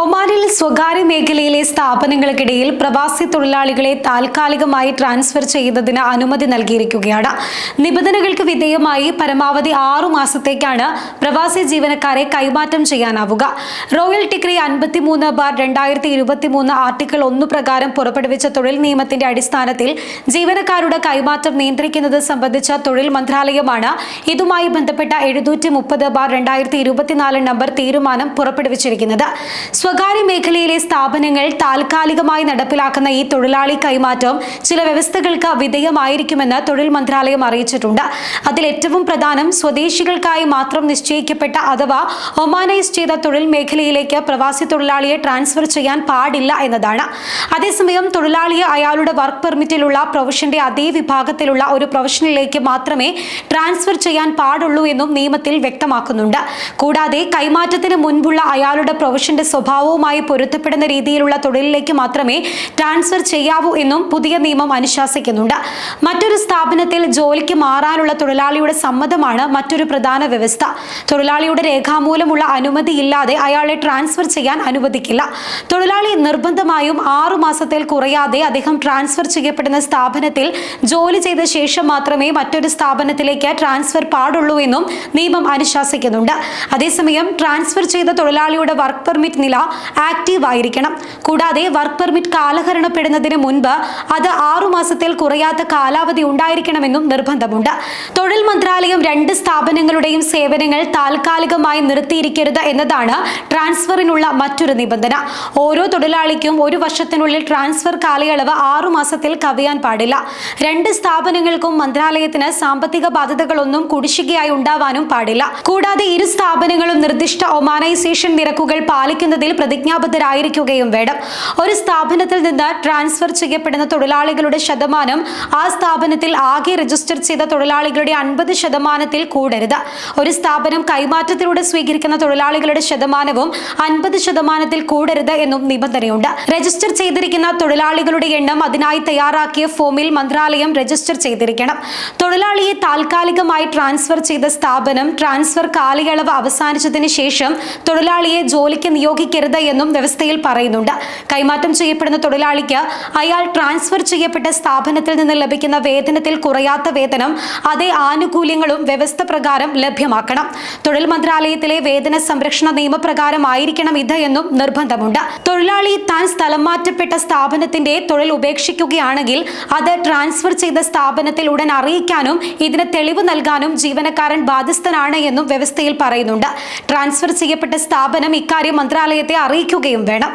ഒമാനിൽ സ്വകാര്യ മേഖലയിലെ സ്ഥാപനങ്ങൾക്കിടയിൽ പ്രവാസി തൊഴിലാളികളെ താൽക്കാലികമായി ട്രാൻസ്ഫർ ചെയ്യുന്നതിന് അനുമതി നൽകിയിരിക്കുകയാണ്. നിബന്ധനകൾക്ക് വിധേയമായി പരമാവധി 6 മാസത്തേക്കാണ് പ്രവാസി ജീവനക്കാരെ കൈമാറ്റം ചെയ്യാനാവുക. റോയൽ ഡിക്രി 53/2023 ആർട്ടിക്കിൾ 1 പ്രകാരം പുറപ്പെടുവിച്ച തൊഴിൽ നിയമത്തിന്റെ അടിസ്ഥാനത്തിൽ ജീവനക്കാരുടെ കൈമാറ്റം നിയന്ത്രിക്കുന്നത് സംബന്ധിച്ച തൊഴിൽ മന്ത്രാലയമാണ് ഇതുമായി ബന്ധപ്പെട്ട 730/2024 നമ്പർ തീരുമാനം പുറപ്പെടുവിച്ചിരിക്കുന്നത്. സ്വകാര്യ മേഖലയിലെ സ്ഥാപനങ്ങൾ താൽക്കാലികമായി നടപ്പിലാക്കുന്ന ഈ തൊഴിലാളി കൈമാറ്റം ചില വ്യവസ്ഥകൾക്ക് വിധേയമായിരിക്കുമെന്ന് തൊഴിൽ മന്ത്രാലയം അറിയിച്ചിട്ടുണ്ട്. അതിൽ ഏറ്റവും പ്രധാനം സ്വദേശികൾക്കായി മാത്രം നിശ്ചയിക്കപ്പെട്ട അഥവാ ഒമാനൈസ് ചെയ്ത തൊഴിൽ മേഖലയിലേക്ക് പ്രവാസി തൊഴിലാളിയെ ട്രാൻസ്ഫർ ചെയ്യാൻ പാടില്ല എന്നതാണ്. അതേസമയം തൊഴിലാളിയെ അയാളുടെ വർക്ക് പെർമിറ്റിലുള്ള പ്രൊഫഷന്റെ അതേ വിഭാഗത്തിലുള്ള ഒരു പ്രൊഫഷനിലേക്ക് മാത്രമേ ട്രാൻസ്ഫർ ചെയ്യാൻ പാടുള്ളൂ എന്നും നിയമത്തിൽ വ്യക്തമാക്കുന്നുണ്ട്. കൂടാതെ കൈമാറ്റത്തിന് മുൻപുള്ള അയാളുടെ പ്രൊഫഷന്റെ സ്വഭാവവുമായി പൊരുത്തപ്പെടുന്ന രീതിയിലുള്ള തൊഴിലിലേക്ക് മാത്രമേ ട്രാൻസ്ഫർ ചെയ്യാവൂ എന്നും പുതിയ നിയമം അനുശാസിക്കുന്നുണ്ട്. മറ്റൊരു സ്ഥാപനത്തിൽ ജോലിക്ക് മാറാനുള്ള തൊഴിലാളിയുടെ സമ്മതമാണ് മറ്റൊരു പ്രധാന വ്യവസ്ഥ. തൊഴിലാളിയുടെ രേഖാമൂലമുള്ള അനുമതിയില്ലാതെ അയാളെ ട്രാൻസ്ഫർ ചെയ്യാൻ അനുവദിക്കില്ല. തൊഴിലാളി നിർബന്ധമായും 6 മാസത്തിൽ കുറയാതെ അദ്ദേഹം ട്രാൻസ്ഫർ ചെയ്യപ്പെടുന്ന സ്ഥാപനത്തിൽ ജോലി ചെയ്ത ശേഷം മാത്രമേ മറ്റൊരു സ്ഥാപനത്തിലേക്ക് ട്രാൻസ്ഫർ പാടുള്ളൂ എന്നും നിയമം അനുശാസിക്കുന്നുണ്ട്. അതേസമയം ട്രാൻസ്ഫർ ചെയ്ത തൊഴിലാളിയുടെ വർക്ക് പെർമിറ്റ് നില ആക്റ്റീവ് ആയിരിക്കണം. കൂടാതെ വർക്ക് പെർമിറ്റ് കാലഹരണപ്പെടുന്നതിന് മുൻപ് അത് 6 മാസത്തിൽ കുറയാത്ത കാലാവധി ഉണ്ടായിരിക്കണമെന്നും നിർബന്ധമുണ്ട്. തൊഴിൽ മന്ത്രാലയം 2 സ്ഥാപനങ്ങളുടെയും സേവനങ്ങൾ താൽക്കാലികമായി നിർത്തിയിരിക്കരുത് എന്നതാണ് ട്രാൻസ്ഫറിനുള്ള മറ്റൊരു നിബന്ധന. ഓരോ തൊഴിലാളിക്കും 1 വർഷത്തിനുള്ളിൽ ട്രാൻസ്ഫർ കാലയളവ് 6 മാസത്തിൽ കവിയാൻ പാടില്ല. 2 സ്ഥാപനങ്ങൾക്കും മന്ത്രാലയത്തിന് സാമ്പത്തിക ബാധ്യതകളൊന്നും കുടിശ്ശികയായി ഉണ്ടാവാനും പാടില്ല. കൂടാതെ ഇരു സ്ഥാപനങ്ങളും നിർദ്ദിഷ്ട ഒമാനൈസേഷൻ നിരക്കുകൾ പാലിക്കുന്നതിൽ പ്രതിജ്ഞാബദ്ധരായിരിക്കുകയും വേണം. ഒരു സ്ഥാപനത്തിൽ നിന്ന് ട്രാൻസ്ഫർ ചെയ്യപ്പെടുന്ന തൊഴിലാളികളുടെ ശതമാനം ആ സ്ഥാപനത്തിൽ ആകെ രജിസ്റ്റർ ചെയ്ത തൊഴിലാളികളുടെ 50% കൂടരുത്. ഒരു സ്ഥാപനം കൈമാറ്റത്തിലൂടെ സ്വീകരിക്കുന്ന തൊഴിലാളികളുടെ ശതമാനവും 50% കൂടരുത് എന്നും നിബന്ധനയുണ്ട്. രജിസ്റ്റർ ചെയ്തിരിക്കുന്ന തൊഴിലാളികളുടെ എണ്ണം അതിനായി തയ്യാറാക്കിയ ഫോമിൽ മന്ത്രാലയം രജിസ്റ്റർ ചെയ്തിരിക്കണം. തൊഴിലാളിയെ താൽക്കാലികമായി ട്രാൻസ്ഫർ ചെയ്ത സ്ഥാപനം ട്രാൻസ്ഫർ കാലയളവ് അവസാനിച്ചതിന് ശേഷം തൊഴിലാളിയെ ജോലിക്ക് നിയോഗിക്കരുത് എന്നും വ്യവസ്ഥയിൽ പറയുന്നുണ്ട്. കൈമാറ്റം ചെയ്യപ്പെടുന്ന തൊഴിലാളിക്ക് അയാൾ ട്രാൻസ്ഫർ ചെയ്യപ്പെട്ട സ്ഥാപനത്തിൽ നിന്ന് ലഭിക്കുന്ന വേതനത്തിൽ കുറയാത്ത വേതനം അതേ ആനുകൂല്യങ്ങളും വ്യവസ്ഥ പ്രകാരം ലഭ്യമാക്കണം. തൊഴിൽ മന്ത്രാലയത്തിലെ വേതന സംരക്ഷണ നിയമപ്രകാരം ആയിരിക്കണം ഇത് എന്നും നിർബന്ധമുണ്ട്. തൊഴിലാളി താൻ സ്ഥലം മാറ്റപ്പെട്ട സ്ഥാപനത്തിന്റെ തൊഴിൽ ഉപേക്ഷിക്കുകയാണെങ്കിൽ അത് ട്രാൻസ്ഫർ ചെയ്ത സ്ഥാപനത്തിൽ ഉടൻ അറിയിക്കാനും ഇതിന് തെളിവ് നൽകാനും ജീവനക്കാരൻ ബാധ്യസ്ഥനാണ് എന്നും വ്യവസ്ഥയിൽ പറയുന്നുണ്ട്. ട്രാൻസ്ഫർ ചെയ്യപ്പെട്ട സ്ഥാപനം ഇക്കാര്യം മന്ത്രാലയത്തെ അറിയിക്കുകയും വേണം.